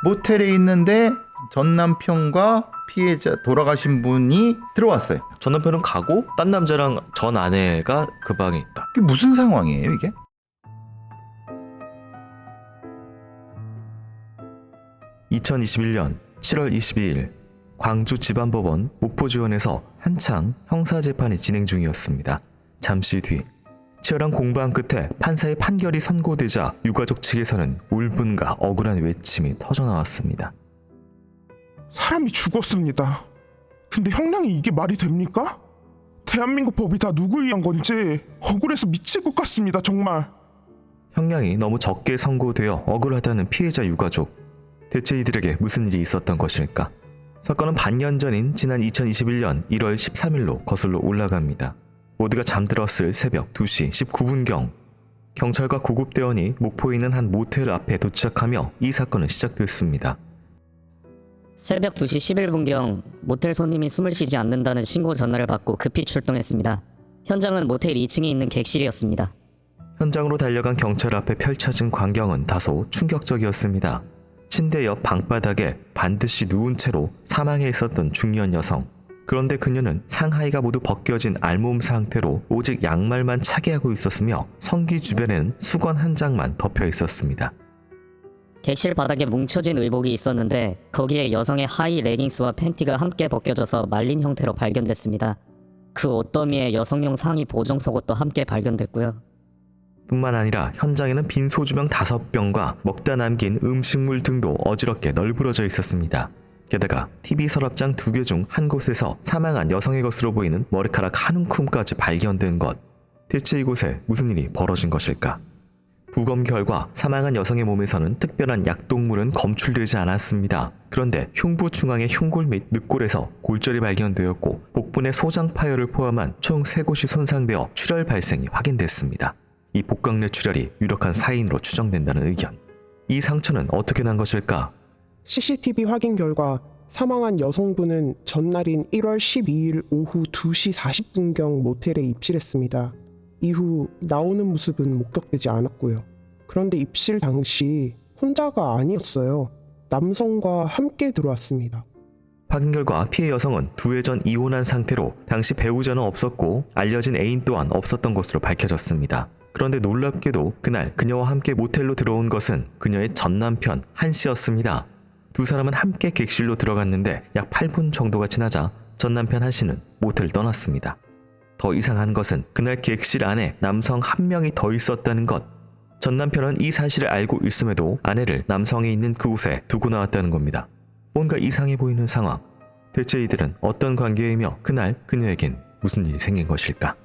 모텔에 있는데 전 남편과 피해자 돌아가신 분이 들어왔어요. 전 남편은 가고 딴 남자랑 전 아내가 그 방에 있다. 이게 무슨 상황이에요 이게? (2021년 7월 22일) 광주지방법원 목포지원에서 한창 형사재판이 진행 중이었습니다. 잠시 뒤 치열한 공방 끝에 판사의 판결이 선고되자 유가족 측에서는 울분과 억울한 외침이 터져나왔습니다. 사람이 죽었습니다. 근데 형량이 이게 말이 됩니까? 대한민국 법이 다 누굴 위한 건지 억울해서 미칠 것 같습니다, 정말. 형량이 너무 적게 선고되어 억울하다는 피해자 유가족. 대체 이들에게 무슨 일이 있었던 것일까? 사건은 반년 전인 지난 2021년 1월 13일로 거슬러 올라갑니다. 모두가 잠들었을 새벽 2시 19분경 경찰과 구급대원이 목포에 있는 한 모텔 앞에 도착하며 이 사건은 시작됐습니다. 새벽 2시 11분경 모텔 손님이 숨을 쉬지 않는다는 신고 전화를 받고 급히 출동했습니다. 현장은 모텔 2층에 있는 객실이었습니다. 현장으로 달려간 경찰 앞에 펼쳐진 광경은 다소 충격적이었습니다. 침대 옆 방바닥에 반드시 누운 채로 사망해 있었던 중년 여성. 그런데 그녀는 상하의가 모두 벗겨진 알몸 상태로 오직 양말만 차게 하고 있었으며 성기 주변에는 수건 한 장만 덮여 있었습니다. 객실 바닥에 뭉쳐진 의복이 있었는데 거기에 여성의 하의 레깅스와 팬티가 함께 벗겨져서 말린 형태로 발견됐습니다. 그 옷더미에 여성용 상의 보정 속옷도 함께 발견됐고요. 뿐만 아니라 현장에는 빈 소주병 5병과 먹다 남긴 음식물 등도 어지럽게 널브러져 있었습니다. 게다가 TV 서랍장 2개 중 한 곳에서 사망한 여성의 것으로 보이는 머리카락 한 움큼까지 발견된 것. 대체 이곳에 무슨 일이 벌어진 것일까? 부검 결과 사망한 여성의 몸에서는 특별한 약독물은 검출되지 않았습니다. 그런데 흉부 중앙의 흉골 및 늑골에서 골절이 발견되었고 복부내 소장 파열을 포함한 총 3곳이 손상되어 출혈 발생이 확인됐습니다. 이 복강 내 출혈이 유력한 사인으로 추정된다는 의견. 이 상처는 어떻게 난 것일까? CCTV 확인 결과 사망한 여성분은 전날인 1월 12일 오후 2시 40분경 모텔에 입실했습니다. 이후 나오는 모습은 목격되지 않았고요. 그런데 입실 당시 혼자가 아니었어요. 남성과 함께 들어왔습니다. 확인 결과 피해 여성은 2해 전 이혼한 상태로 당시 배우자는 없었고 알려진 애인 또한 없었던 것으로 밝혀졌습니다. 그런데 놀랍게도 그날 그녀와 함께 모텔로 들어온 것은 그녀의 전 남편 한 씨였습니다. 두 사람은 함께 객실로 들어갔는데 약 8분 정도가 지나자 전 남편 한 씨는 모텔을 떠났습니다. 더 이상한 것은 그날 객실 안에 남성 한 명이 더 있었다는 것. 전 남편은 이 사실을 알고 있음에도 아내를 남성이 있는 그곳에 두고 나왔다는 겁니다. 뭔가 이상해 보이는 상황. 대체 이들은 어떤 관계이며 그날 그녀에겐 무슨 일이 생긴 것일까?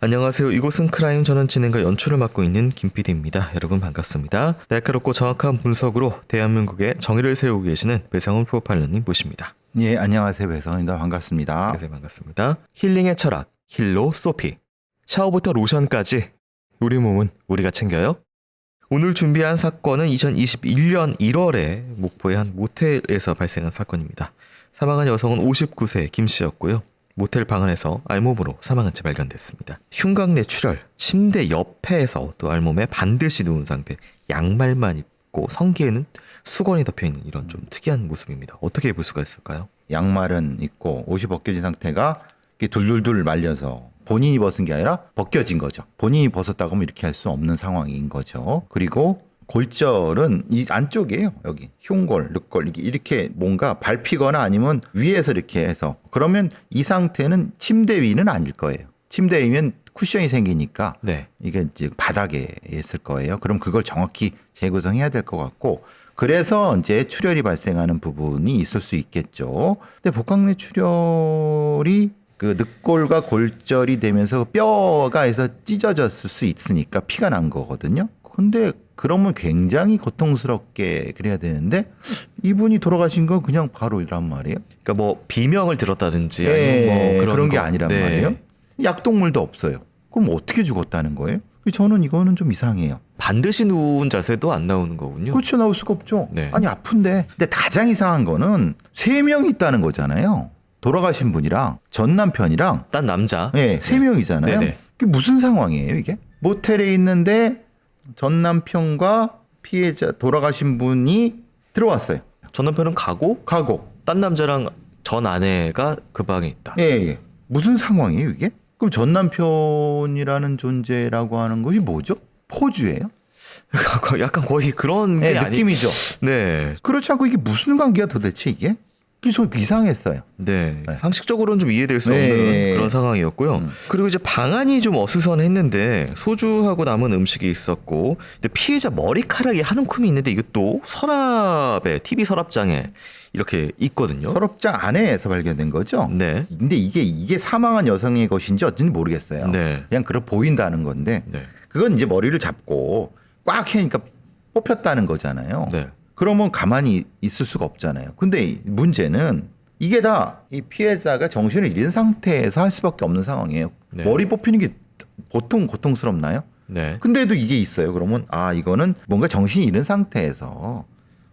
안녕하세요. 이곳은 크라임. 저는 진행과 연출을 맡고 있는 김PD입니다. 여러분 반갑습니다. 날카롭고 정확한 분석으로 대한민국의 정의를 세우고 계시는 배상훈 프로파일러님 모십니다. 예, 안녕하세요. 배성입니다. 반갑습니다. 네, 반갑습니다. 힐링의 철학, 힐로 소피. 샤워부터 로션까지 우리 몸은 우리가 챙겨요. 오늘 준비한 사건은 2021년 1월에 목포의 한 모텔에서 발생한 사건입니다. 사망한 여성은 59세 김씨였고요. 모텔 방 안에서 알몸으로 사망한 채 발견됐습니다. 흉곽 내 출혈, 침대 옆에서 또 알몸에 반드시 누운 상태, 양말만 입고 성기에는 수건이 덮여있는 이런 좀 특이한 모습입니다. 어떻게 볼 수가 있을까요? 양말은 있고 옷이 벗겨진 상태가 이렇게 둘둘둘 말려서 본인이 벗은 게 아니라 벗겨진 거죠. 본인이 벗었다고 하면 이렇게 할 수 없는 상황인 거죠. 그리고 골절은 이 안쪽이에요. 여기 흉골, 늑골 이렇게 뭔가 밟히거나 아니면 위에서 이렇게 해서 그러면 이 상태는 침대 위는 아닐 거예요. 침대 위면 쿠션이 생기니까 네. 이게 이제 바닥에 있을 거예요. 그럼 그걸 정확히 재구성해야 될 것 같고 그래서 이제 출혈이 발생하는 부분이 있을 수 있겠죠. 근데 복강내 출혈이 그 늑골과 골절이 되면서 뼈가 해서 찢어졌을 수 있으니까 피가 난 거거든요. 근데 그러면 굉장히 고통스럽게 그래야 되는데 이분이 돌아가신 건 그냥 바로 이란 말이에요. 그러니까 뭐 비명을 들었다든지 네, 아니면 뭐 그런 게 거. 아니란 네. 말이에요. 약독물도 없어요. 그럼 어떻게 죽었다는 거예요? 저는 이거는 좀 이상해요. 반드시 누운 자세도 안 나오는 거군요. 그렇죠. 나올 수가 없죠. 네. 아니 아픈데. 근데 가장 이상한 거는 3명이 있다는 거잖아요. 돌아가신 분이랑 전 남편이랑 딴 남자. 네, 3명이잖아요. 네네. 이게 무슨 상황이에요, 이게? 모텔에 있는데 전 남편과 피해자 돌아가신 분이 들어왔어요. 전 남편은 가고 딴 남자랑 전 아내가 그 방에 있다. 예, 예. 무슨 상황이에요, 이게? 그럼 전 남편이라는 존재라고 하는 것이 뭐죠? 포주예요? 약간 거의 그런 게 네, 느낌이죠. 네. 그렇지 않고 이게 무슨 관계야 도대체 이게? 이게 좀 이상했어요. 네. 상식적으로는 좀 이해될 수 없는 네. 그런 상황이었고요. 그리고 이제 방안이 좀 어수선했는데 소주하고 남은 음식이 있었고 근데 피해자 머리카락이 한 움큼이 있는데 이것도 서랍에 TV 서랍장에 이렇게 있거든요. 서랍장 안에서 발견된 거죠? 네. 근데 이게 사망한 여성의 것인지 어쩐지 모르겠어요. 네. 그냥 그렇 보인다는 건데 네. 그건 이제 머리를 잡고 꽉 해니까 뽑혔다는 거잖아요. 네. 그러면 가만히 있을 수가 없잖아요. 근데 문제는 이게 다 이 피해자가 정신을 잃은 상태에서 할 수밖에 없는 상황이에요. 네. 머리 뽑히는 게 보통 고통스럽나요? 네. 근데도 이게 있어요. 그러면 이거는 뭔가 정신이 잃은 상태에서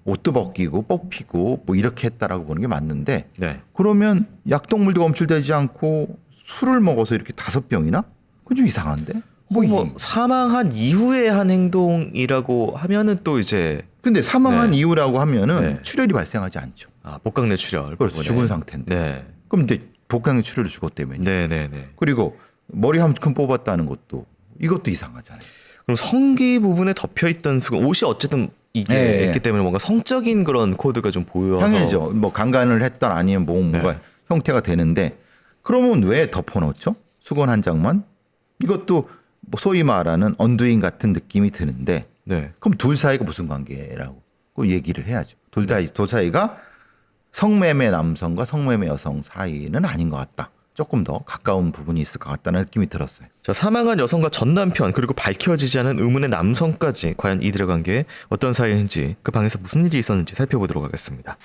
옷도 벗기고 뽑히고 뭐 이렇게 했다라고 보는 게 맞는데 네. 그러면 약독물도 검출되지 않고 술을 먹어서 이렇게 5병이나? 그건 좀 이상한데? 뭐 사망한 이후에 한 행동이라고 하면은 또 이제 근데 사망한 네. 이유라고 하면은 네. 출혈이 발생하지 않죠. 복강내 출혈. 그렇죠. 부분에. 죽은 상태인데. 네. 그럼 이제 복강의 출혈로 죽었다면요. 네, 네, 네. 그리고 머리 한 큼 뽑았다는 것도 이것도 이상하잖아요. 그럼 성기 부분에 덮여 있던 수건 옷이 어쨌든 이게 네. 있기 때문에 뭔가 성적인 그런 코드가 좀 보여서 당연히죠. 뭐 강간을 했던 아니면 뭐가 네. 형태가 되는데 그러면 왜 덮어놓죠? 수건 한 장만? 이것도 뭐 소위 말하는 언두잉 같은 느낌이 드는데 네. 그럼 둘 사이가 무슨 관계라고 그 얘기를 해야죠. 둘 사이가 성매매 남성과 성매매 여성 사이는 아닌 것 같다. 조금 더 가까운 부분이 있을 것 같다는 느낌이 들었어요. 자, 사망한 여성과 전 남편 그리고 밝혀지지 않은 의문의 남성까지 과연 이들의 관계 어떤 사이인지 그 방에서 무슨 일이 있었는지 살펴보도록 하겠습니다.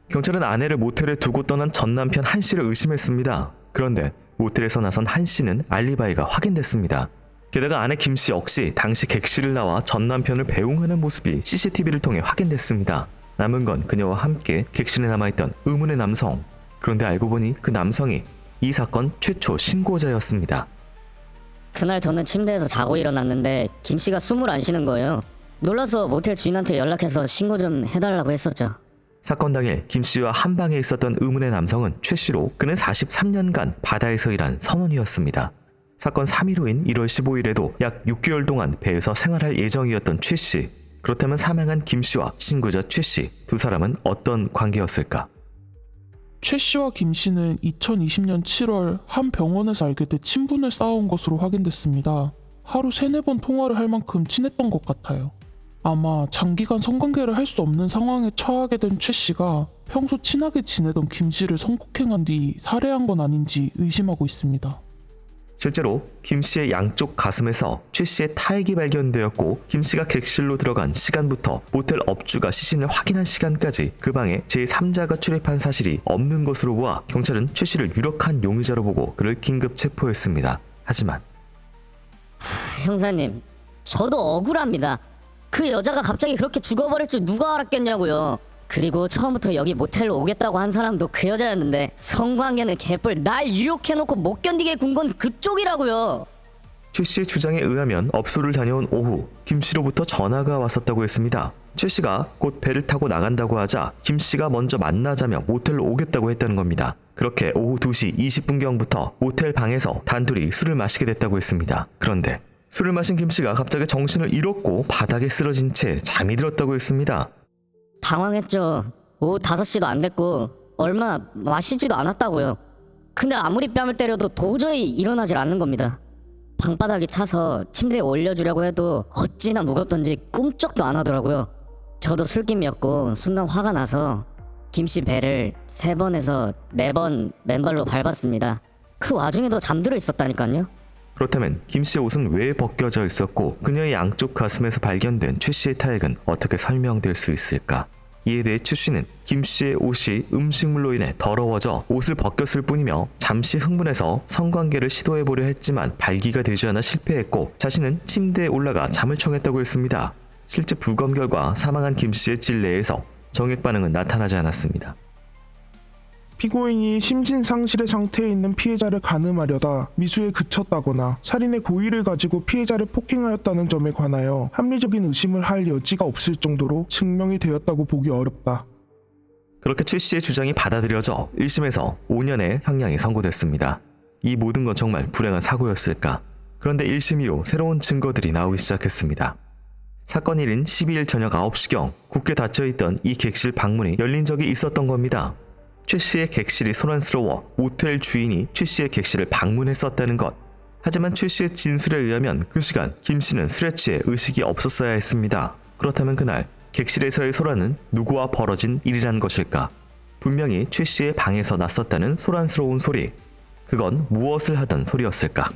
경찰은 아내를 모텔에 두고 떠난 전 남편 한 씨를 의심했습니다. 그런데 모텔에서 나선 한 씨는 알리바이가 확인됐습니다. 게다가 아내 김 씨 역시 당시 객실을 나와 전 남편을 배웅하는 모습이 CCTV를 통해 확인됐습니다. 남은 건 그녀와 함께 객실에 남아있던 의문의 남성. 그런데 알고 보니 그 남성이 이 사건 최초 신고자였습니다. 그날 저는 침대에서 자고 일어났는데 김 씨가 숨을 안 쉬는 거예요. 놀라서 모텔 주인한테 연락해서 신고 좀 해달라고 했었죠. 사건 당일 김 씨와 한 방에 있었던 의문의 남성은 최 씨로 그는 43년간 바다에서 일한 선원이었습니다. 사건 3일 후인 1월 15일에도 약 6개월 동안 배에서 생활할 예정이었던 최 씨. 그렇다면 사망한 김 씨와 신고자 최 씨 두 사람은 어떤 관계였을까? 최 씨와 김 씨는 2020년 7월 한 병원에서 알게 돼 친분을 쌓아온 것으로 확인됐습니다. 하루 3-4번 통화를 할 만큼 친했던 것 같아요. 아마 장기간 성관계를 할 수 없는 상황에 처하게 된 최 씨가 평소 친하게 지내던 김 씨를 성폭행한 뒤 살해한 건 아닌지 의심하고 있습니다. 실제로 김 씨의 양쪽 가슴에서 최 씨의 타액이 발견되었고 김 씨가 객실로 들어간 시간부터 모텔 업주가 시신을 확인한 시간까지 그 방에 제3자가 출입한 사실이 없는 것으로 보아 경찰은 최 씨를 유력한 용의자로 보고 그를 긴급 체포했습니다. 하지만 형사님, 저도 억울합니다. 그 여자가 갑자기 그렇게 죽어버릴 줄 누가 알았겠냐고요. 그리고 처음부터 여기 모텔로 오겠다고 한 사람도 그 여자였는데 성관계는 개뿔 날 유혹해놓고 못 견디게 군 건 그쪽이라고요. 최 씨의 주장에 의하면 업소를 다녀온 오후 김 씨로부터 전화가 왔었다고 했습니다. 최 씨가 곧 배를 타고 나간다고 하자 김 씨가 먼저 만나자며 모텔로 오겠다고 했다는 겁니다. 그렇게 오후 2시 20분경부터 모텔 방에서 단둘이 술을 마시게 됐다고 했습니다. 그런데 술을 마신 김 씨가 갑자기 정신을 잃었고 바닥에 쓰러진 채 잠이 들었다고 했습니다. 당황했죠. 오후 5시도 안 됐고 얼마 마시지도 않았다고요. 근데 아무리 뺨을 때려도 도저히 일어나질 않는 겁니다. 방바닥이 차서 침대에 올려주려고 해도 어찌나 무겁던지 꿈쩍도 안 하더라고요. 저도 술김이었고 순간 화가 나서 김씨 배를 3번에서 4번 맨발로 밟았습니다. 그 와중에도 잠들어 있었다니까요. 그렇다면 김 씨의 옷은 왜 벗겨져 있었고 그녀의 양쪽 가슴에서 발견된 최 씨의 타액은 어떻게 설명될 수 있을까? 이에 대해 최 씨는 김 씨의 옷이 음식물로 인해 더러워져 옷을 벗겼을 뿐이며 잠시 흥분해서 성관계를 시도해보려 했지만 발기가 되지 않아 실패했고 자신은 침대에 올라가 잠을 청했다고 했습니다. 실제 부검 결과 사망한 김 씨의 질내에서 정액 반응은 나타나지 않았습니다. 피고인이 심신상실의 상태에 있는 피해자를 가늠하려다 미수에 그쳤다거나 살인의 고의를 가지고 피해자를 폭행하였다는 점에 관하여 합리적인 의심을 할 여지가 없을 정도로 증명이 되었다고 보기 어렵다. 그렇게 최 씨의 주장이 받아들여져 1심에서 5년의 형량이 선고됐습니다. 이 모든 건 정말 불행한 사고였을까? 그런데 1심 이후 새로운 증거들이 나오기 시작했습니다. 사건 일인 12일 저녁 9시경 굳게 닫혀있던 이 객실 방문이 열린 적이 있었던 겁니다. 최 씨의 객실이 소란스러워 모텔 주인이 최 씨의 객실을 방문했었다는 것. 하지만 최 씨의 진술에 의하면 그 시간 김 씨는 술에 취해 의식이 없었어야 했습니다. 그렇다면 그날 객실에서의 소란은 누구와 벌어진 일이란 것일까? 분명히 최 씨의 방에서 났었다는 소란스러운 소리. 그건 무엇을 하던 소리였을까?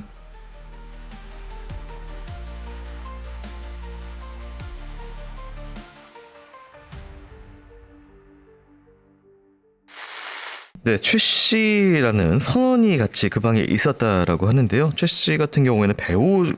네, 최 씨라는 선원이 같이 그 방에 있었다라고 하는데요. 최 씨 같은 경우에는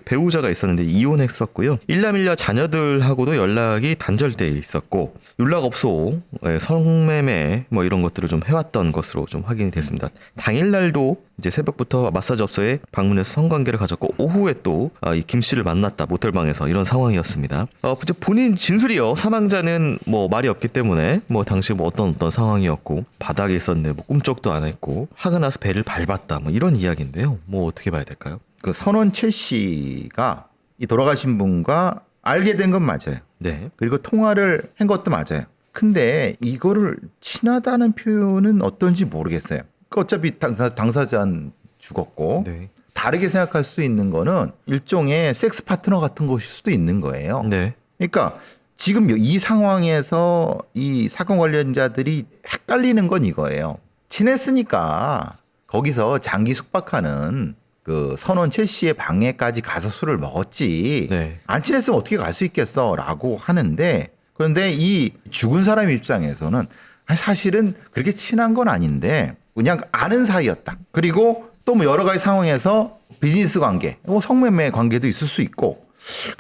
배우자가 있었는데 이혼했었고요. 일남일녀 자녀들하고도 연락이 단절돼 있었고 연락업소, 성매매 뭐 이런 것들을 좀 해왔던 것으로 좀 확인이 됐습니다. 당일날도 이제 새벽부터 마사지 업소에 방문해서 성관계를 가졌고 오후에 또 이 김 씨를 만났다 모텔방에서 이런 상황이었습니다. 이제 본인 진술이요. 사망자는 뭐 말이 없기 때문에 뭐 당시 뭐 어떤 상황이었고 바닥에 있었는데 뭐 꿈쩍도 안 했고 화가 나서 배를 밟았다 뭐 이런 이야기인데요. 뭐 어떻게 봐야 될까요? 그 선원 최 씨가 이 돌아가신 분과 알게 된 건 맞아요. 네. 그리고 통화를 한 것도 맞아요. 근데 이거를 친하다는 표현은 어떤지 모르겠어요. 어차피 당사자는 죽었고 네. 다르게 생각할 수 있는 거는 일종의 섹스 파트너 같은 것일 수도 있는 거예요. 네. 그러니까 지금 이 상황에서 이 사건 관련자들이 헷갈리는 건 이거예요. 친했으니까 거기서 장기 숙박하는 그 선원 최 씨의 방에까지 가서 술을 먹었지. 네. 안 친했으면 어떻게 갈 수 있겠어라고 하는데 그런데 이 죽은 사람 입장에서는 사실은 그렇게 친한 건 아닌데 그냥 아는 사이였다. 그리고 또 뭐 여러 가지 상황에서 비즈니스 관계, 뭐 성매매 관계도 있을 수 있고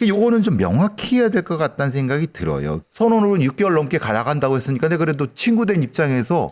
요거는 좀 명확히 해야 될 것 같다는 생각이 들어요. 선언으로 6개월 넘게 나간다고 했으니까 근데 그래도 친구 된 입장에서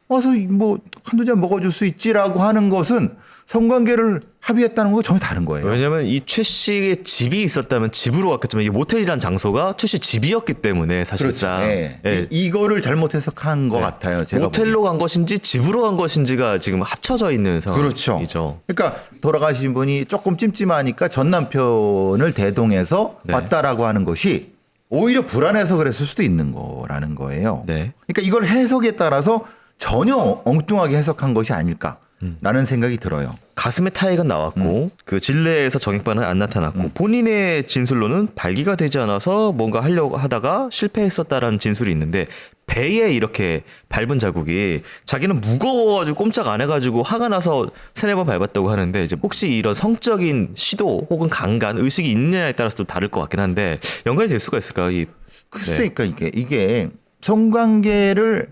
와서 뭐 한두 잔 먹어줄 수 있지라고 하는 것은 성관계를 합의했다는 거 전혀 다른 거예요. 왜냐면 이 최 씨의 집이 있었다면 집으로 갔겠지만 이 모텔이란 장소가 최 씨 집이었기 때문에 사실상 그렇죠. 예. 예. 이거를 잘못 해석한 것 같아요. 제가 모텔로 간 것인지 집으로 간 것인지가 지금 합쳐져 있는 상황이죠. 그렇죠. 그러니까 돌아가신 분이 조금 찜찜하니까 전 남편을 대동해서 네. 왔다라고 왔다라고 하는 것이 오히려 불안해서 그랬을 수도 있는 거라는 거예요. 네. 그러니까 이걸 해석에 따라서 전혀 엉뚱하게 해석한 것이 아닐까라는 생각이 들어요. 가슴에 타액은 나왔고 그 질내에서 정액반은 안 나타났고 본인의 진술로는 발기가 되지 않아서 뭔가 하려고 하다가 실패했었다라는 진술이 있는데 배에 이렇게 밟은 자국이 자기는 무거워가지고 꼼짝 안 해가지고 화가 나서 3-4번 밟았다고 하는데 이제 혹시 이런 성적인 시도 혹은 강간 의식이 있느냐에 따라서 또 다를 것 같긴 한데 연관이 될 수가 있을까요? 글쎄, 그러니까 이게 성관계를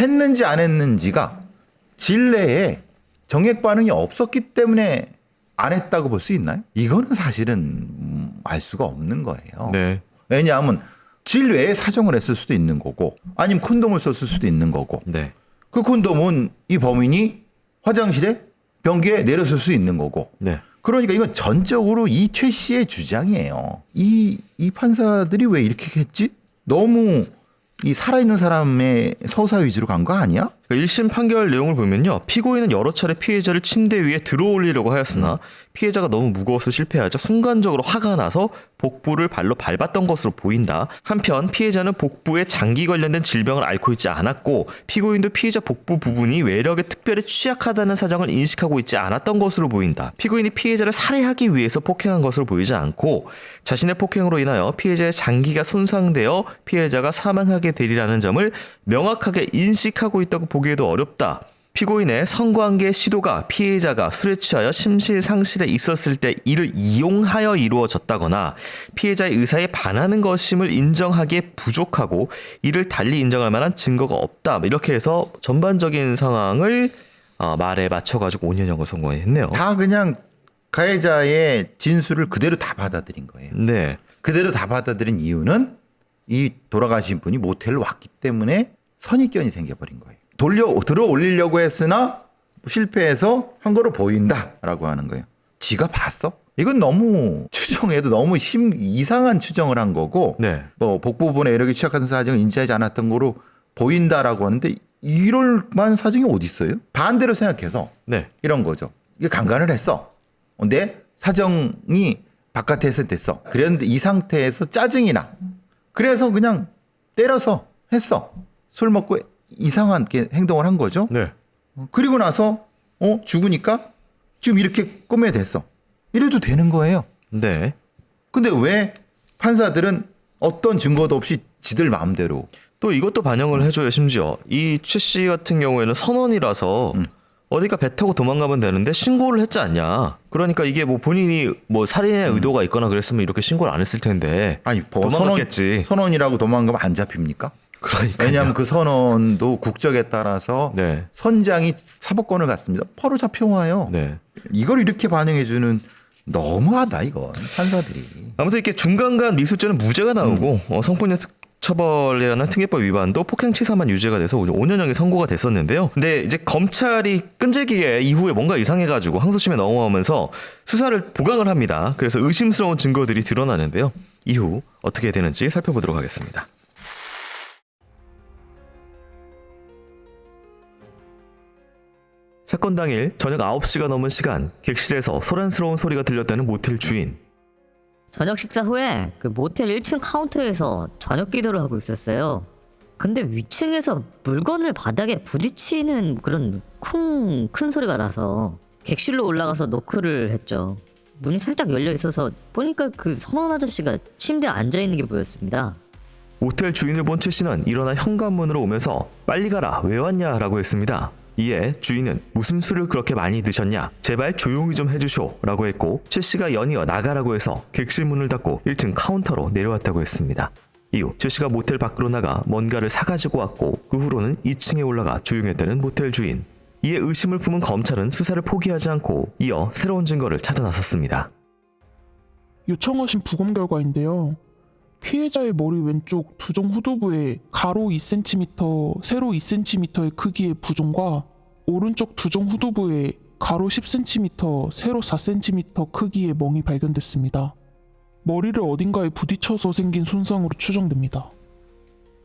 했는지 안 했는지가 질내에 정액 반응이 없었기 때문에 안 했다고 볼 수 있나요? 이거는 사실은 알 수가 없는 거예요. 네. 왜냐하면 질외에 사정을 했을 수도 있는 거고 아니면 콘돔을 썼을 수도 있는 거고 네. 그 콘돔은 이 범인이 화장실에 변기에 내렸을 수 있는 거고 네. 그러니까 이건 전적으로 이 최 씨의 주장이에요. 이 판사들이 왜 이렇게 했지? 너무 이 살아있는 사람의 서사 위주로 간 거 아니야? 1심 판결 내용을 보면요. 피고인은 여러 차례 피해자를 침대 위에 들어올리려고 하였으나 피해자가 너무 무거워서 실패하자 순간적으로 화가 나서 복부를 발로 밟았던 것으로 보인다. 한편 피해자는 복부에 장기 관련된 질병을 앓고 있지 않았고 피고인도 피해자 복부 부분이 외력에 특별히 취약하다는 사정을 인식하고 있지 않았던 것으로 보인다. 피고인이 피해자를 살해하기 위해서 폭행한 것으로 보이지 않고 자신의 폭행으로 인하여 피해자의 장기가 손상되어 피해자가 사망하게 되리라는 점을 명확하게 인식하고 있다고 보기에도 어렵다. 피고인의 성관계 시도가 피해자가 술에 취하여 심실상실에 있었을 때 이를 이용하여 이루어졌다거나 피해자의 의사에 반하는 것임을 인정하기에 부족하고 이를 달리 인정할 만한 증거가 없다. 이렇게 해서 전반적인 상황을 말에 맞춰가지고 5년형을 선고했네요. 다 그냥 가해자의 진술을 그대로 다 받아들인 거예요. 네. 그대로 다 받아들인 이유는 이 돌아가신 분이 모텔로 왔기 때문에 선입견이 생겨버린 거예요. 들어 올리려고 했으나 실패해서 한 거로 보인다라고 하는 거예요. 지가 봤어? 이건 너무 추정해도 너무 이상한 추정을 한 거고 네. 뭐 복부부분에 이렇게 취약한 사정을 인지하지 않았던 거로 보인다라고 하는데 이럴 만한 사정이 어디 있어요? 반대로 생각해서 네. 이런 거죠. 이게 강간을 했어. 근데 사정이 바깥에서 됐어. 그랬는데 이 상태에서 짜증이 나. 그래서 그냥 때려서 했어. 술 먹고 이상한 행동을 한 거죠. 네. 그리고 나서 죽으니까 지금 이렇게 꾸며댔어. 이래도 되는 거예요. 네. 근데 왜 판사들은 어떤 증거도 없이 지들 마음대로 또 이것도 반영을 해줘요. 심지어 이 최 씨 같은 경우에는 선원이라서 어디가 배 타고 도망가면 되는데 신고를 했지 않냐. 그러니까 이게 뭐 본인이 뭐 살인의 의도가 있거나 그랬으면 이렇게 신고를 안 했을 텐데 아니 도망갔겠지. 선원이라고 도망가면 안 잡힙니까? 그러니까 왜냐하면 그 선원도 국적에 따라서 네. 선장이 사법권을 갖습니다. 바로 잡혀와요. 네. 이걸 이렇게 반영해주는 너무하다 이건 판사들이. 아무튼 이렇게 중간간 미수죄는 무죄가 나오고 성폭력 처벌이라는 특례법 위반도 폭행치사만 유죄가 돼서 5년형이 선고가 됐었는데요. 근데 이제 검찰이 끈질기게 이후에 뭔가 이상해가지고 항소심에 넘어오면서 수사를 보강을 합니다. 그래서 의심스러운 증거들이 드러나는데요. 이후 어떻게 되는지 살펴보도록 하겠습니다. 사건 당일 저녁 9시가 넘은 시간, 객실에서 소란스러운 소리가 들렸다는 모텔 주인. 저녁 식사 후에 그 모텔 1층 카운터에서 저녁 기도를 하고 있었어요. 근데 위층에서 물건을 바닥에 부딪히는 그런 큰 소리가 나서 객실로 올라가서 노크를 했죠. 문이 살짝 열려 있어서 보니까 그 선원 아저씨가 침대에 앉아 있는 게 보였습니다. 모텔 주인을 본 최 씨는 일어나 현관문으로 오면서 빨리 가라, 왜 왔냐 라고 했습니다. 이에 주인은 무슨 술을 그렇게 많이 드셨냐, 제발 조용히 좀 해주쇼 라고 했고, 최 씨가 연이어 나가라고 해서 객실 문을 닫고 1층 카운터로 내려왔다고 했습니다. 이후 최 씨가 모텔 밖으로 나가 뭔가를 사가지고 왔고, 그 후로는 2층에 올라가 조용했다는 모텔 주인. 이에 의심을 품은 검찰은 수사를 포기하지 않고 이어 새로운 증거를 찾아 나섰습니다. 요청하신 부검 결과인데요. 피해자의 머리 왼쪽 두정 후두부에 가로 2cm, 세로 2cm의 크기의 부종과 오른쪽 두정 후두부에 가로 10cm, 세로 4cm 크기의 멍이 발견됐습니다. 머리를 어딘가에 부딪혀서 생긴 손상으로 추정됩니다.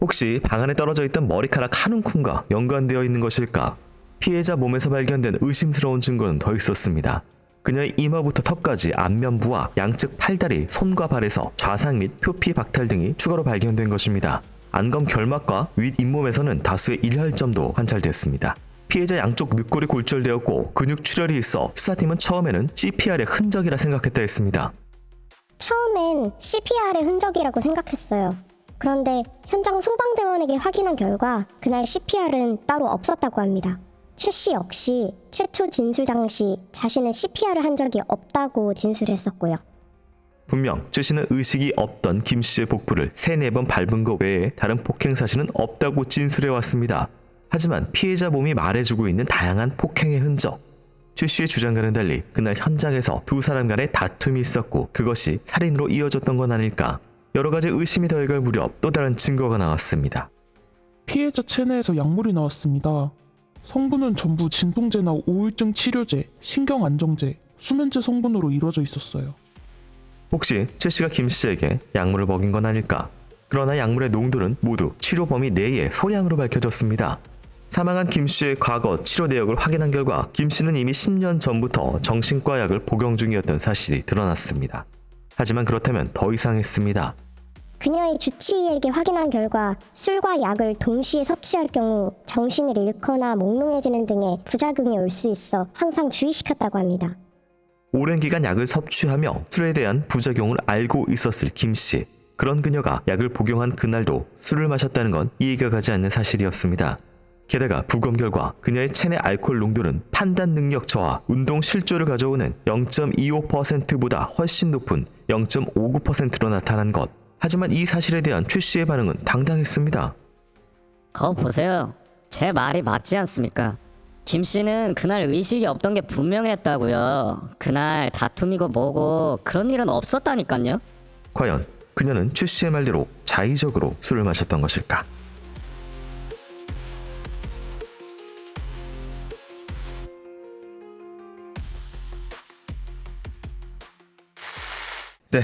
혹시 방 안에 떨어져 있던 머리카락 한 움큼과 연관되어 있는 것일까? 피해자 몸에서 발견된 의심스러운 증거는 더 있었습니다. 그녀의 이마부터 턱까지 안면부와 양측 팔다리, 손과 발에서 좌상 및 표피 박탈 등이 추가로 발견된 것입니다. 안검 결막과 윗 잇몸에서는 다수의 일혈점도 관찰됐습니다. 피해자 양쪽 늑골이 골절되었고 근육 출혈이 있어 수사팀은 처음에는 CPR의 흔적이라 생각했다 했습니다. 처음엔 CPR의 흔적이라고 생각했어요. 그런데 현장 소방대원에게 확인한 결과 그날 CPR은 따로 없었다고 합니다. 최 씨 역시 최초 진술 당시 자신은 CPR을 한 적이 없다고 진술했었고요. 분명 최 씨는 의식이 없던 김 씨의 복부를 3-4번 밟은 것 외에 다른 폭행 사실은 없다고 진술해왔습니다. 하지만 피해자 몸이 말해주고 있는 다양한 폭행의 흔적. 최 씨의 주장과는 달리 그날 현장에서 두 사람 간의 다툼이 있었고 그것이 살인으로 이어졌던 건 아닐까. 여러 가지 의심이 더해갈 무렵 또 다른 증거가 나왔습니다. 피해자 체내에서 약물이 나왔습니다. 성분은 전부 진통제나 우울증 치료제, 신경안정제, 수면제 성분으로 이루어져 있었어요. 혹시 최 씨가 김 씨에게 약물을 먹인 건 아닐까? 그러나 약물의 농도는 모두 치료 범위 내의 소량으로 밝혀졌습니다. 사망한 김 씨의 과거 치료 내역을 확인한 결과 김 씨는 이미 10년 전부터 정신과 약을 복용 중이었던 사실이 드러났습니다. 하지만 그렇다면 더 이상했습니다. 그녀의 주치의에게 확인한 결과 술과 약을 동시에 섭취할 경우 정신을 잃거나 몽롱해지는 등의 부작용이 올 수 있어 항상 주의시켰다고 합니다. 오랜 기간 약을 섭취하며 술에 대한 부작용을 알고 있었을 김 씨. 그런 그녀가 약을 복용한 그날도 술을 마셨다는 건 이해가 가지 않는 사실이었습니다. 게다가 부검 결과 그녀의 체내 알코올 농도는 판단 능력 저하, 운동 실조를 가져오는 0.25%보다 훨씬 높은 0.59%로 나타난 것. 하지만 이 사실에 대한 최 씨의 반응은 당당했습니다. 거 보세요. 제 말이 맞지 않습니까? 김 씨는 그날 의식이 없던 게 분명했다고요. 그날 다툼이고 뭐고 그런 일은 없었다니까요. 과연 그녀는 최 씨의 말대로 자의적으로 술을 마셨던 것일까? 네,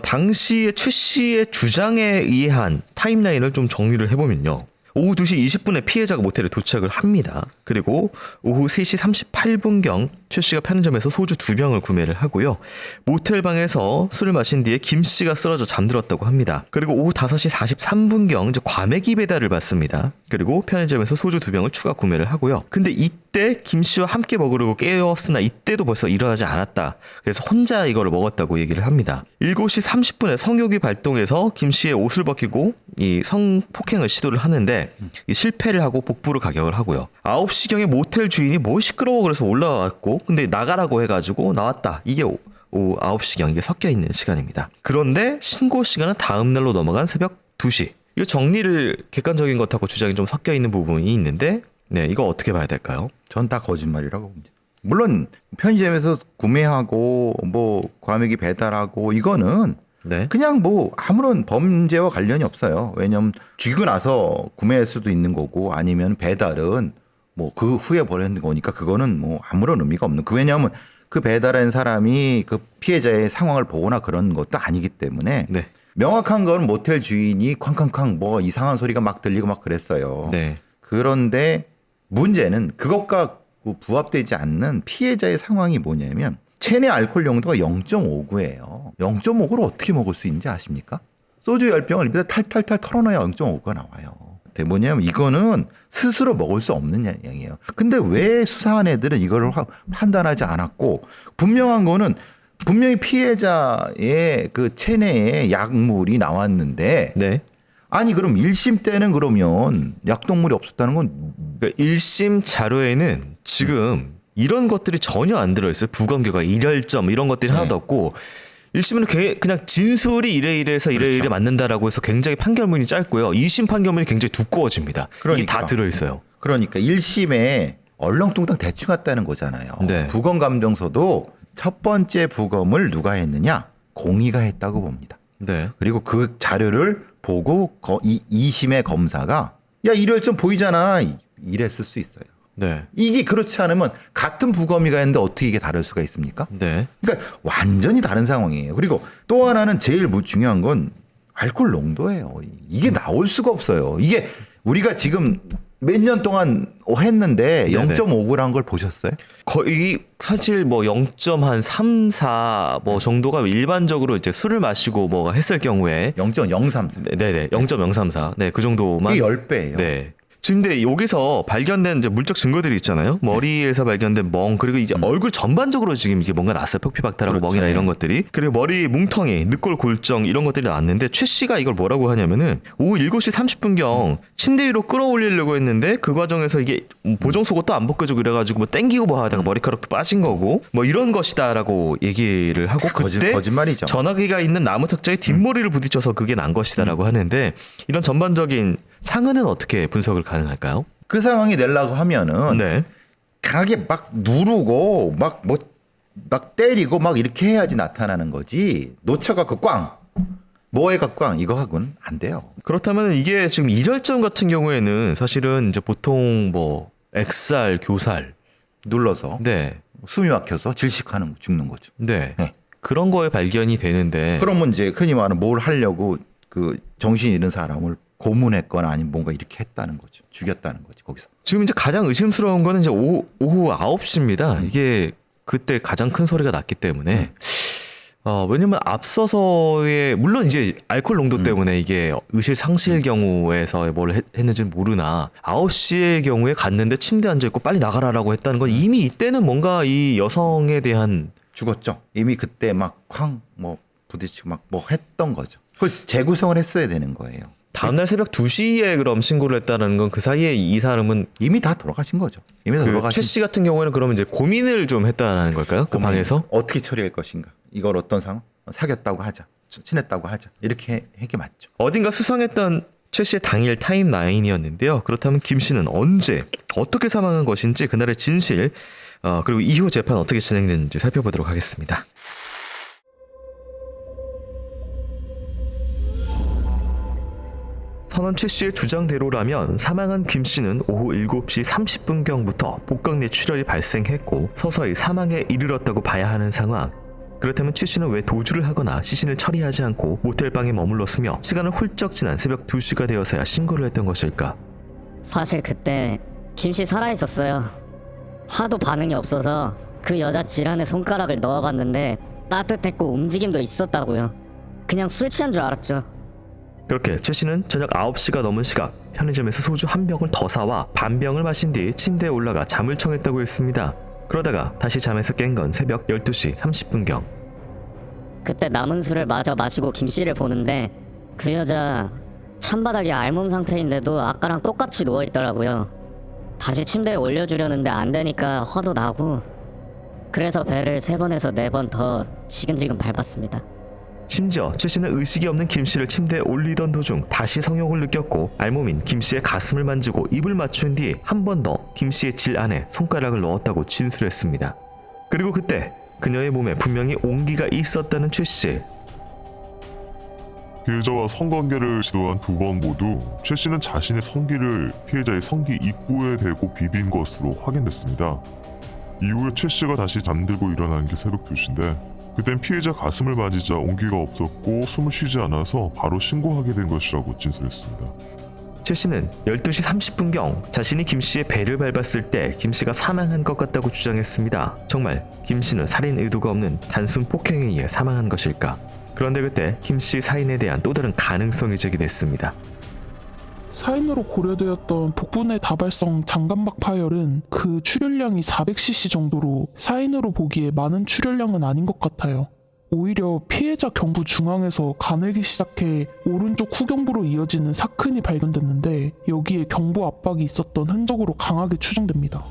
당시의 최 씨의 주장에 의한 타임라인을 좀 정리를 해보면요. 오후 2시 20분에 피해자가 모텔에 도착을 합니다. 그리고 오후 3시 38분경 최 씨가 편의점에서 소주 2병을 구매를 하고요. 모텔 방에서 술을 마신 뒤에 김 씨가 쓰러져 잠들었다고 합니다. 그리고 오후 5시 43분경 이제 과메기 배달을 받습니다. 그리고 편의점에서 소주 2병을 추가 구매를 하고요. 근데 이때 김 씨와 함께 먹으려고 깨웠으나 이때도 벌써 일어나지 않았다. 그래서 혼자 이거를 먹었다고 얘기를 합니다. 7시 30분에 성욕이 발동해서 김 씨의 옷을 벗기고 이 성폭행을 시도를 하는데 이 실패를 하고 복부를 가격을 하고요. 9시경에 모텔 주인이 뭐 시끄러워 그래서 올라왔고 근데 나가라고 해가지고 나왔다. 이게 오후 9시경 이게 섞여 있는 시간입니다. 그런데 신고 시간은 다음 날로 넘어간 새벽 2시. 이거 정리를 객관적인 것하고 주장이 좀 섞여 있는 부분이 있는데 네, 이거 어떻게 봐야 될까요? 전 다 거짓말이라고 봅니다. 물론 편의점에서 구매하고 뭐 과메기 배달하고 이거는 네. 그냥 뭐 아무런 범죄와 관련이 없어요. 왜냐면 죽이고 나서 구매할 수도 있는 거고 아니면 배달은 뭐 그 후에 버리는 거니까 그거는 뭐 아무런 의미가 없는. 왜냐하면 그 배달한 사람이 그 피해자의 상황을 보거나 그런 것도 아니기 때문에 네. 명확한 건 모텔 주인이 쾅쾅쾅 뭐 이상한 소리가 막 들리고 막 그랬어요. 네. 그런데 문제는 그것과 부합되지 않는 피해자의 상황이 뭐냐면 체내 알코올 농도가 0.59예요. 0.59를 어떻게 먹을 수 있는지 아십니까? 소주 10병을 입에다 탈탈탈 털어넣어야 0.5가 나와요. 뭐냐면 이거는 스스로 먹을 수 없는 양이에요. 근데 왜 수사한 애들은 이거를 판단하지 않았고 분명한 거는 분명히 피해자의 그 체내에 약물이 나왔는데 네. 아니 그럼 1심 때는 그러면 약동물이 없었다는 건 그러니까 1심 자료에는 지금 이런 것들이 전혀 안 들어있어요. 부검 결과 일혈점 이런 것들이 네. 하나도 없고 1심은 그냥 진술이 이래이래해서 이래이래 그렇죠. 맞는다라고 해서 굉장히 판결문이 짧고요. 2심 판결문이 굉장히 두꺼워집니다. 이게 그러니까. 다 들어있어요. 그러니까 1심에 얼렁뚱땅 대충 했다는 거잖아요. 네. 부검감정서도 첫 번째 부검을 누가 했느냐? 공의가 했다고 봅니다. 네. 그리고 그 자료를 보고 2심의 검사가 야 일혈점 보이잖아 이랬을 수 있어요. 네. 이게 그렇지 않으면 같은 부검이가 했는데 어떻게 이게 다를 수가 있습니까? 네. 그러니까 완전히 다른 상황이에요. 그리고 또 하나는 제일 중요한 건 알코올 농도예요. 이게 나올 수가 없어요. 이게 우리가 지금 몇 년 동안 했는데 네네. 0.5g란 걸 보셨어요? 거의 사실 뭐 0.3, 4 뭐 정도가 일반적으로 이제 술을 마시고 뭐가 했을 경우에 0.033. 네네 0.034 네 그 정도만 이게 10배예요. 네. 지금 근데 여기서 발견된 이제 물적 증거들이 있잖아요. 머리에서 발견된 멍 그리고 이제 얼굴 전반적으로 지금 이게 뭔가 났어요. 표피박탈하고 그렇죠. 멍이나 이런 것들이. 그리고 머리 뭉텅이, 늑골 골정 이런 것들이 났는데 최 씨가 이걸 뭐라고 하냐면은 오후 7시 30분경 침대 위로 끌어올리려고 했는데 그 과정에서 이게 보정 속옷도 안 벗겨지고 이래가지고 뭐 땡기고 뭐 하다가 머리카락도 빠진 거고 뭐 이런 것이다라고 얘기를 하고 그때 거짓말이죠. 전화기가 있는 나무 탁자에 뒷머리를 부딪혀서 그게 난 것이다라고 하는데 이런 전반적인 상흔은 어떻게 분석을 가능할까요? 그 상황이 내려고 하면은 네. 강하게 막 누르고 막 때리고 막 이렇게 해야지 나타나는 거지. 놓쳐갖고 꽝 뭐해갖고 꽝 이거 하고는 안 돼요. 그렇다면 이게 지금 일혈점 같은 경우에는 사실은 이제 보통 뭐 액살, 교살, 눌러서 네, 숨이 막혀서 질식하는 죽는 거죠. 네, 네. 그런 거에 발견이 되는데 그러면 이제 흔히 말하는 뭘 하려고 그 정신 잃은 사람을 고문했거나 아니면 뭔가 이렇게 했다는 거죠. 죽였다는 거지 거기서. 지금 이제 가장 의심스러운 거는 이제 오후 9시입니다. 이게 그때 가장 큰 소리가 났기 때문에 왜냐면 앞서서의 물론 이제 알코올 농도 때문에 이게 의실 상실 경우에서 뭘 했는지는 모르나 9시의 경우에 갔는데 침대에 앉아 있고 빨리 나가라라고 했다는 건 이미 이때는 뭔가 이 여성에 대한 죽었죠. 이미 그때 막 쾅 뭐 부딪히고 막 뭐 했던 거죠. 그걸 재구성을 했어야 되는 거예요. 다음날 새벽 2시에 그럼 신고를 했다는 건 그 사이에 이 사람은 이미 다 돌아가신 거죠. 이미 다 그 돌아가신. 최 씨 같은 경우에는 그러면 이제 고민을 좀 했다는 걸까요? 그 고민. 방에서? 어떻게 처리할 것인가. 이걸 어떤 상황? 사귀었다고 하자. 친했다고 하자. 이렇게 하게 맞죠. 어딘가 수상했던 최 씨의 당일 타임라인이었는데요. 그렇다면 김 씨는 언제 어떻게 사망한 것인지 그날의 진실 그리고 이후 재판 어떻게 진행됐는지 살펴보도록 하겠습니다. 선원 최 씨의 주장대로라면 사망한 김 씨는 오후 7시 30분경부터 복강 내 출혈이 발생했고 서서히 사망에 이르렀다고 봐야 하는 상황. 그렇다면 최 씨는 왜 도주를 하거나 시신을 처리하지 않고 모텔방에 머물렀으며 시간을 훌쩍 지난 새벽 2시가 되어서야 신고를 했던 것일까? 사실 그때 김 씨 살아있었어요. 하도 반응이 없어서 그 여자 질환에 손가락을 넣어봤는데 따뜻했고 움직임도 있었다고요. 그냥 술 취한 줄 알았죠. 그렇게 최 씨는 저녁 9시가 넘은 시각 편의점에서 소주 한 병을 더 사와 반병을 마신 뒤 침대에 올라가 잠을 청했다고 했습니다. 그러다가 다시 잠에서 깬 건 새벽 12시 30분경. 그때 남은 술을 마저 마시고 김 씨를 보는데 그 여자 찬바닥에 알몸 상태인데도 아까랑 똑같이 누워있더라고요. 다시 침대에 올려주려는데 안 되니까 화도 나고 그래서 배를 3번에서 4번 더 지근지근 밟았습니다. 심지어 최 씨는 의식이 없는 김 씨를 침대에 올리던 도중 다시 성욕을 느꼈고 알몸인 김 씨의 가슴을 만지고 입을 맞춘 뒤 한 번 더 김 씨의 질 안에 손가락을 넣었다고 진술했습니다. 그리고 그때 그녀의 몸에 분명히 온기가 있었다는 최 씨. 피해자와 성관계를 시도한 2번 모두 최 씨는 자신의 성기를 피해자의 성기 입구에 대고 비빈 것으로 확인됐습니다. 이후에 최 씨가 다시 잠들고 일어난 게 새벽 2시인데 그땐 피해자 가슴을 만지자 온기가 없었고 숨을 쉬지 않아서 바로 신고하게 된 것이라고 진술했습니다. 최 씨는 12시 30분경 자신이 김 씨의 배를 밟았을 때 김 씨가 사망한 것 같다고 주장했습니다. 정말 김 씨는 살인 의도가 없는 단순 폭행에 의해 사망한 것일까? 그런데 그때 김 씨 사인에 대한 또 다른 가능성이 제기됐습니다. 사인으로 고려되었던 복분의 다발성 장감막 파열은 그 출혈량이 400cc 정도로 사인으로 보기에 많은 출혈량은 아닌 것 같아요. 오히려 피해자 경부 중앙에서 가늘기 시작해 오른쪽 후경부로 이어지는 사큰이 발견됐는데 여기에 경부 압박이 있었던 흔적으로 강하게 추정됩니다.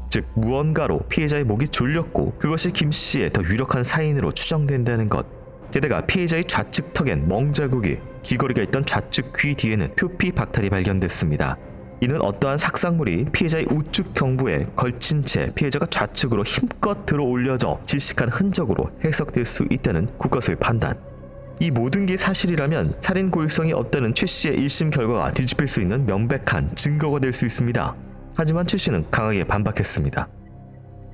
즉 무언가로 피해자의 목이 졸렸고 그것이 김 씨의 더 유력한 사인으로 추정된다는 것. 게다가 피해자의 좌측 턱엔 멍자국이, 귀걸이가 있던 좌측 귀 뒤에는 표피 박탈이 발견됐습니다. 이는 어떠한 삭삭물이 피해자의 우측 경부에 걸친 채 피해자가 좌측으로 힘껏 들어 올려져 질식한 흔적으로 해석될 수 있다는 국과수의 판단. 이 모든 게 사실이라면 살인 고의성이 없다는 최 씨의 1심 결과가 뒤집힐 수 있는 명백한 증거가 될 수 있습니다. 하지만 최 씨는 강하게 반박했습니다.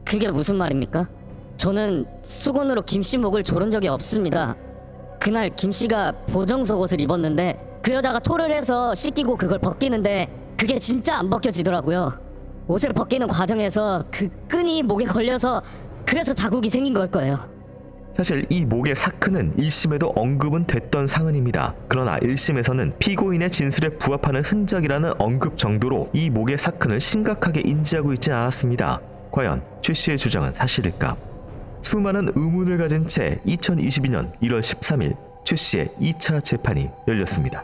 그게 무슨 말입니까? 저는 수건으로 김 씨 목을 조른 적이 없습니다. 그날 김 씨가 보정 속옷을 입었는데 그 여자가 토를 해서 씻기고 그걸 벗기는데 그게 진짜 안 벗겨지더라고요. 옷을 벗기는 과정에서 그 끈이 목에 걸려서 그래서 자국이 생긴 걸 거예요. 사실 이 목의 사큰은 1심에도 언급은 됐던 사안입니다. 그러나 1심에서는 피고인의 진술에 부합하는 흔적이라는 언급 정도로 이 목의 사큰을 심각하게 인지하고 있지 않았습니다. 과연 최 씨의 주장은 사실일까? 수많은 의문을 가진 채 2022년 1월 13일 최 씨의 2차 재판이 열렸습니다.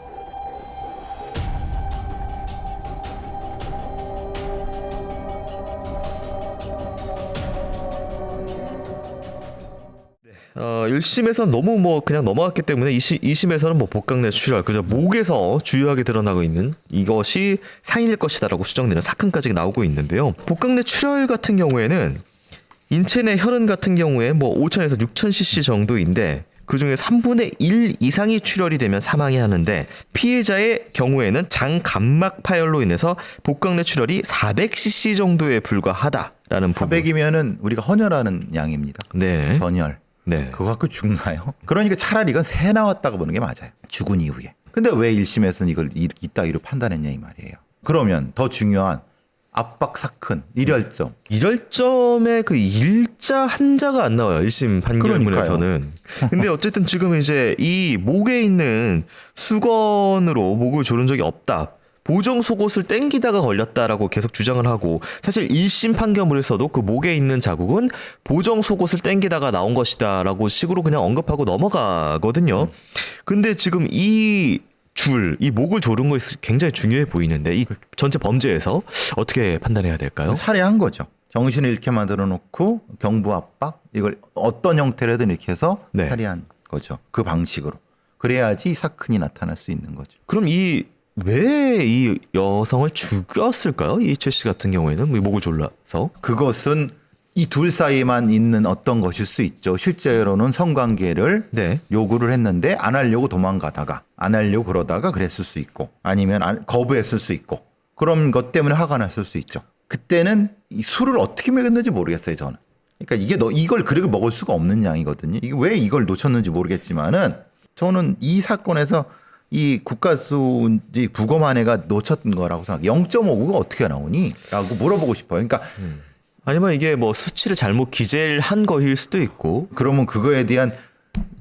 네, 1심에서는 너무 그냥 넘어갔기 때문에 2심에서는 복강내 출혈, 그저 목에서 주요하게 드러나고 있는 이것이 사인일 것이다라고 추정되는 사건까지 나오고 있는데요. 복강내 출혈 같은 경우에는 인체 내 혈흔 같은 경우에 5,000에서 6,000cc 정도인데 그 중에 3분의 1 이상이 출혈이 되면 사망이 하는데 피해자의 경우에는 장감막 파열로 인해서 복강내 출혈이 400cc 정도에 불과하다라는 부분. 400이면은 우리가 헌혈하는 양입니다. 네. 전혈. 네. 그거 갖고 죽나요? 그러니까 차라리 이건 새 나왔다고 보는 게 맞아요. 죽은 이후에. 근데 왜 1심에서는 이걸 이따위로 판단했냐 이 말이에요. 그러면 더 중요한 압박 사큰, 일혈점. 일혈점의 그 일자 한자가 안 나와요. 1심 판결문에서는. 근데 어쨌든 지금 이제 이 목에 있는 수건으로 목을 조른 적이 없다. 보정 속옷을 땡기다가 걸렸다라고 계속 주장을 하고 사실 1심 판결문에서도 그 목에 있는 자국은 보정 속옷을 땡기다가 나온 것이다라고 식으로 그냥 언급하고 넘어가거든요. 근데 지금 이 목을 조른 것이 굉장히 중요해 보이는데 이 전체 범죄에서 어떻게 판단해야 될까요? 살해한 거죠. 정신을 잃게 만들어 놓고 경부 압박 이걸 어떤 형태로든 이렇게 해서 네. 살해한 거죠. 그 방식으로. 그래야지 사큰이 나타날 수 있는 거죠. 그럼 왜 이 여성을 죽였을까요? 이 최 씨 같은 경우에는 목을 졸라서. 그것은 이 둘 사이만 있는 어떤 것일 수 있죠. 실제로는 성관계를 네. 요구를 했는데 안 하려고 도망가다가 안 하려고 그러다가 그랬을 수 있고 아니면 거부했을 수 있고 그런 것 때문에 화가 났을 수 있죠. 그때는 이 술을 어떻게 먹였는지 모르겠어요, 저는. 그러니까 이게 이걸 그렇게 먹을 수가 없는 양이거든요. 이게 왜 이걸 놓쳤는지 모르겠지만은 저는 이 사건에서 이 국가수인지 부검안회가 놓쳤던 거라고 생각해요. 0.59가 어떻게 나오니? 라고 물어보고 싶어요. 그러니까 아니면 이게 뭐 수치를 잘못 기재를 한 거일 수도 있고. 그러면 그거에 대한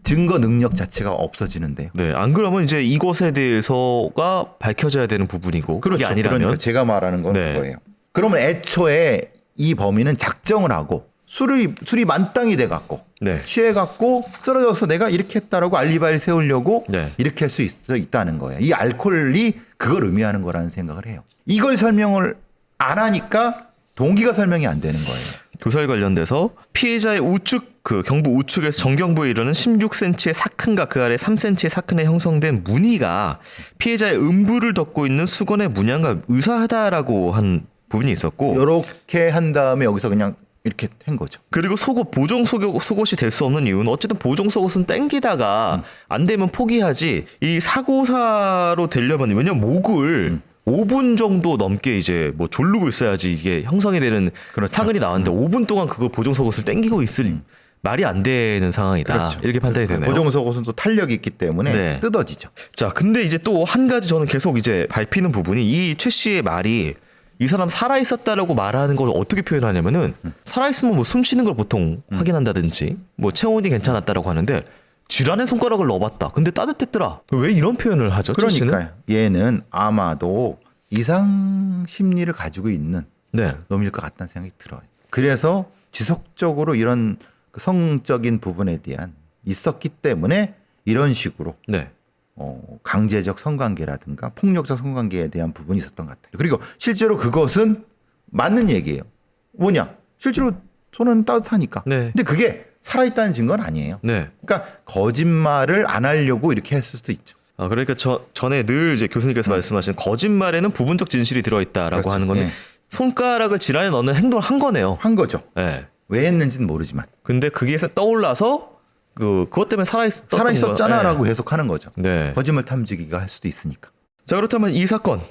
증거 능력 자체가 없어지는데요. 네, 안 그러면 이제 이것에 대해서가 밝혀져야 되는 부분이고 그렇죠. 그게 아니라면 그러니까 제가 말하는 건 네. 그거예요. 그러면 애초에 이 범인은 작정을 하고 술이 만땅이 돼 갖고 네. 취해 갖고 쓰러져서 내가 이렇게 했다라고 알리바이를 세우려고 네. 이렇게 할 수 있다는 거예요. 이 알코올이 그걸 의미하는 거라는 생각을 해요. 이걸 설명을 안 하니까 동기가 설명이 안 되는 거예요. 교살 관련돼서 피해자의 우측 그 경부 우측에서 정경부에 이르는 16cm의 사큰과 그 아래 3cm의 사큰에 형성된 무늬가 피해자의 음부를 덮고 있는 수건의 문양과 유사하다라고 한 부분이 있었고 이렇게 한 다음에 여기서 그냥 이렇게 한 거죠. 그리고 보정 속옷이 될 수 없는 이유는 어쨌든 보정 속옷은 땡기다가 안 되면 포기하지 이 사고사로 되려면 왜냐면 목을 5분 정도 넘게 이제 뭐 졸르고 있어야지 이게 형성이 되는 그렇죠. 사근이 나왔는데 5분 동안 그걸 보정 속옷을 땡기고 있을 말이 안 되는 상황이다. 그렇죠. 이렇게 판단이 되네요. 보정 속옷은 또 탄력이 있기 때문에 네. 뜯어지죠. 자, 근데 이제 또 한 가지 저는 계속 이제 밟히는 부분이 이 최 씨의 말이 이 사람 살아 있었다라고 말하는 걸 어떻게 표현하냐면은 살아 있으면 뭐 숨 쉬는 걸 보통 확인한다든지 뭐 체온이 괜찮았다라고 하는데 쥐란에 손가락을 넣어봤다. 근데 따뜻했더라. 왜 이런 표현을 하죠? 최 씨는? 그러니까요. 얘는 아마도 이상 심리를 가지고 있는 네. 놈일 것 같다는 생각이 들어요. 그래서 지속적으로 이런 그 성적인 부분에 대한 있었기 때문에 이런 식으로 네. 강제적 성관계라든가 폭력적 성관계에 대한 부분이 있었던 것 같아요. 그리고 실제로 그것은 맞는 얘기예요. 뭐냐? 실제로 손은 따뜻하니까. 네. 근데 그게 살아있다는 증거는 아니에요. 네. 그러니까 거짓말을 안 하려고 이렇게 했을 수도 있죠. 아, 그러니까 전에 늘 이제 교수님께서 말씀하신 거짓말에는 부분적 진실이 들어있다라고 그렇죠. 하는 건데 예. 손가락을 질환에 넣는 행동을 한 거네요. 한 거죠. 네. 왜 했는지는 모르지만 근데 그게 떠올라서 그것 때문에 살아있었잖아라고 해석하는 거죠. 네. 거짓말 탐지기가 할 수도 있으니까. 자, 그렇다면 이 사건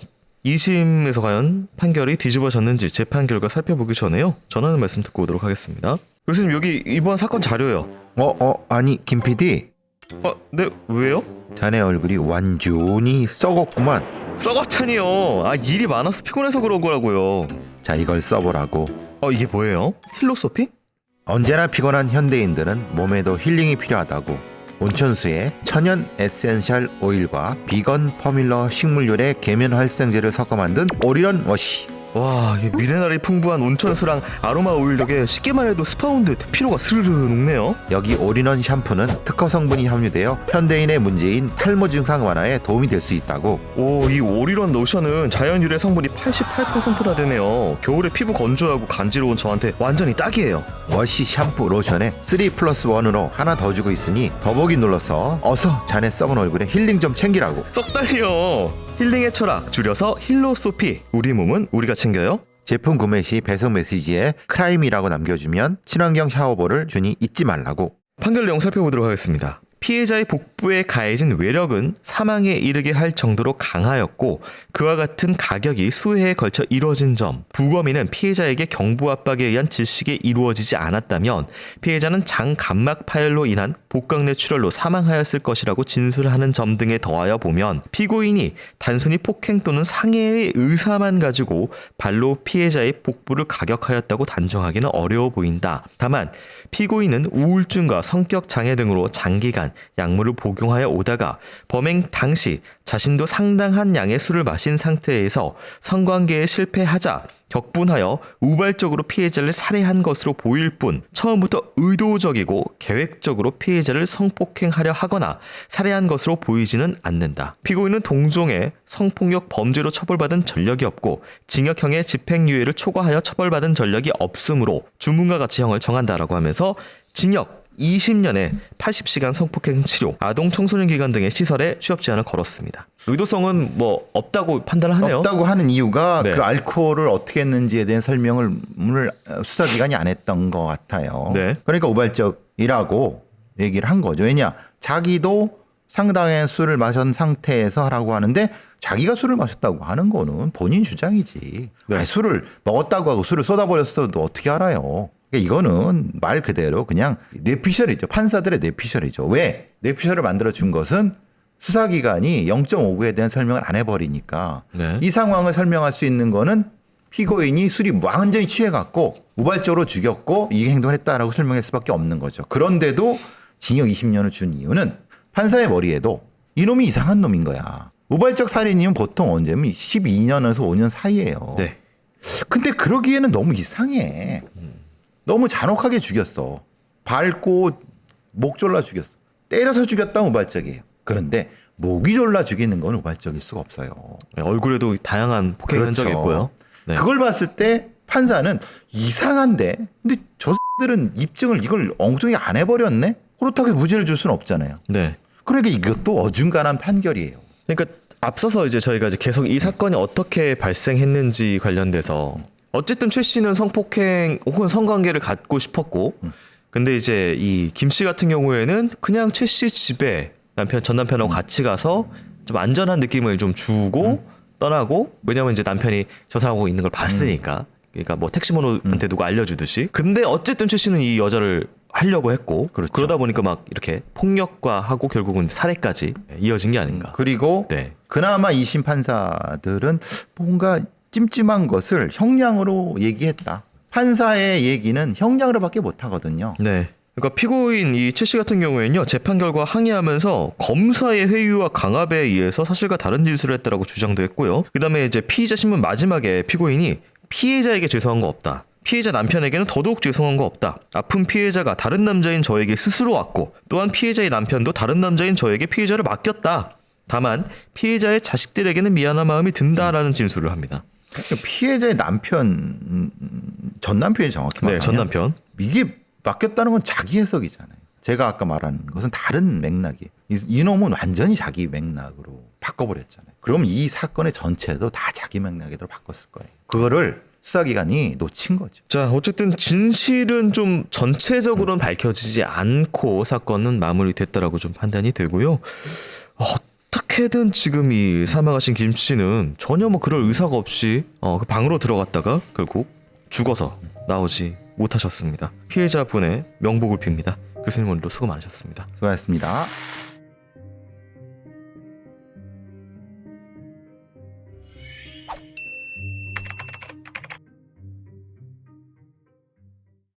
2심에서 과연 판결이 뒤집어졌는지 재판 결과 살펴보기 전에요. 전하는 말씀 듣고 오도록 하겠습니다. 교수님 여기 이번 사건 자료요. 아니 김 PD 네, 왜요? 자네 얼굴이 완전히 썩었구만. 썩었잖니요. 일이 많아서 피곤해서 그런 거라고요. 자 이걸 써보라고. 이게 뭐예요? 필로소피? 언제나 피곤한 현대인들은 몸에도 힐링이 필요하다고 온천수에 천연 에센셜 오일과 비건 퍼뮬러 식물유래 계면 활성제를 섞어 만든 오리런 워시. 와, 이게 미네랄이 풍부한 온천수랑 아로마 오일 덕에 씻기만 해도 스파온 듯 피로가 스르르 녹네요. 여기 올인원 샴푸는 특허 성분이 함유되어 현대인의 문제인 탈모 증상 완화에 도움이 될 수 있다고. 이 오리런 로션은 자연 유래 성분이 88%나 되네요. 겨울에 피부 건조하고 간지러운 저한테 완전히 딱이에요. 워시 샴푸 로션에 3+1으로 하나 더 주고 있으니 더보기 눌러서 어서 자네 썩은 얼굴에 힐링 좀 챙기라고. 썩다니요. 힐링의 철학 줄여서 힐로소피. 우리 몸은 우리가 챙겨요. 제품 구매 시 배송 메시지에 크라임이라고 남겨주면 친환경 샤워볼을 주니 잊지 말라고. 판결 내용 살펴보도록 하겠습니다. 피해자의 복부에 가해진 외력은 사망에 이르게 할 정도로 강하였고 그와 같은 가격이 수회에 걸쳐 이루어진 점, 부검인은 피해자에게 경부 압박에 의한 질식이 이루어지지 않았다면 피해자는 장 감막 파열로 인한 복강 뇌출혈로 사망하였을 것이라고 진술하는 점 등에 더하여 보면 피고인이 단순히 폭행 또는 상해의 의사만 가지고 발로 피해자의 복부를 가격하였다고 단정하기는 어려워 보인다. 다만 피고인은 우울증과 성격 장애 등으로 장기간 약물을 복용하여 오다가 범행 당시 자신도 상당한 양의 술을 마신 상태에서 성관계에 실패하자 격분하여 우발적으로 피해자를 살해한 것으로 보일 뿐 처음부터 의도적이고 계획적으로 피해자를 성폭행하려 하거나 살해한 것으로 보이지는 않는다. 피고인은 동종의 성폭력 범죄로 처벌받은 전력이 없고 징역형의 집행유예를 초과하여 처벌받은 전력이 없으므로 주문과 같이 형을 정한다라고 하면서 징역 20년에 80시간 성폭행 치료, 아동 청소년 기관 등의 시설에 취업 제한을 걸었습니다. 의도성은 뭐 없다고 판단을 하네요. 없다고 하는 이유가 네. 그 알코올을 어떻게 했는지에 대한 설명을 수사기관이 안 했던 것 같아요. 네. 그러니까 우발적이라고 얘기를 한 거죠. 왜냐? 자기도 상당한 술을 마신 상태에서 하라고 하는데 자기가 술을 마셨다고 하는 거는 본인 주장이지. 네. 아니, 술을 먹었다고 하고 술을 쏟아버렸어도 어떻게 알아요? 그러니까 이거는 말 그대로 그냥 뇌피셜이죠. 판사들의 뇌피셜이죠. 왜? 뇌피셜을 만들어준 것은 수사기관이 0.59에 대한 설명을 안 해버리니까 네. 이 상황을 설명할 수 있는 거는 피고인이 술이 완전히 취해갖고 우발적으로 죽였고 이 행동을 했다라고 설명할 수밖에 없는 거죠. 그런데도 징역 20년을 준 이유는 판사의 머리에도 이놈이 이상한 놈인 거야. 우발적 살인이면 보통 언제면 12년에서 5년 사이예요. 네. 근데 그러기에는 너무 이상해. 너무 잔혹하게 죽였어. 밟고 목 졸라 죽였어. 때려서 죽였다면 우발적이에요. 그런데 목이 졸라 죽이는 건 우발적일 수가 없어요. 얼굴에도 다양한 폭행 그렇죠. 흔적이 있고요. 네. 그걸 봤을 때 판사는 이상한데 근데 저 X들은 입증을 이걸 엉뚱하게 안 해버렸네? 그렇다고 무죄를 줄 수는 없잖아요. 네. 그러니까 이것도 어중간한 판결이에요. 그러니까 앞서서 이제 저희가 이제 계속 이 사건이 어떻게 발생했는지 관련돼서 어쨌든 최 씨는 성폭행 혹은 성관계를 갖고 싶었고 근데 이제 이 김 씨 같은 경우에는 그냥 최 씨 집에 전 남편하고 같이 가서 좀 안전한 느낌을 좀 주고 떠나고 왜냐면 이제 남편이 저 사람하고 있는 걸 봤으니까 그러니까 뭐 택시 번호한테 누가 알려주듯이 근데 어쨌든 최 씨는 이 여자를 하려고 했고 그렇죠. 그러다 보니까 막 이렇게 폭력과 하고 결국은 살해까지 이어진 게 아닌가. 그리고 네. 그나마 2심 판사들은 뭔가 찜찜한 것을 형량으로 얘기했다. 판사의 얘기는 형량으로밖에 못 하거든요. 네. 그러니까 피고인 이 최 씨 같은 경우에는요 재판 결과 항의하면서 검사의 회유와 강압에 의해서 사실과 다른 진술을 했다라고 주장도 했고요. 그다음에 이제 피의자 신문 마지막에 피고인이 피해자에게 죄송한 거 없다. 피해자 남편에게는 더더욱 죄송한 거 없다. 아픈 피해자가 다른 남자인 저에게 스스로 왔고 또한 피해자의 남편도 다른 남자인 저에게 피해자를 맡겼다. 다만 피해자의 자식들에게는 미안한 마음이 든다라는 진술을 합니다. 피해자의 남편, 전 남편이 정확히 말하면 네, 전 남편. 이게 맡겼다는 건 자기 해석이잖아요. 제가 아까 말한 것은 다른 맥락이에요. 이놈은 완전히 자기 맥락으로 바꿔버렸잖아요. 그럼 이 사건의 전체도 다 자기 맥락으로 바꿨을 거예요. 그거를 수사기관이 놓친 거죠. 자, 어쨌든 진실은 좀 전체적으로는 밝혀지지 않고 사건은 마무리됐다라고 좀 판단이 되고요. 어떻게든 지금 이 사망하신 김 씨는 전혀 뭐 그럴 의사가 없이 그 방으로 들어갔다가 결국 죽어서 나오지 못하셨습니다. 피해자분의 명복을 빕니다. 교수님 오늘도 수고 많으셨습니다. 수고하셨습니다.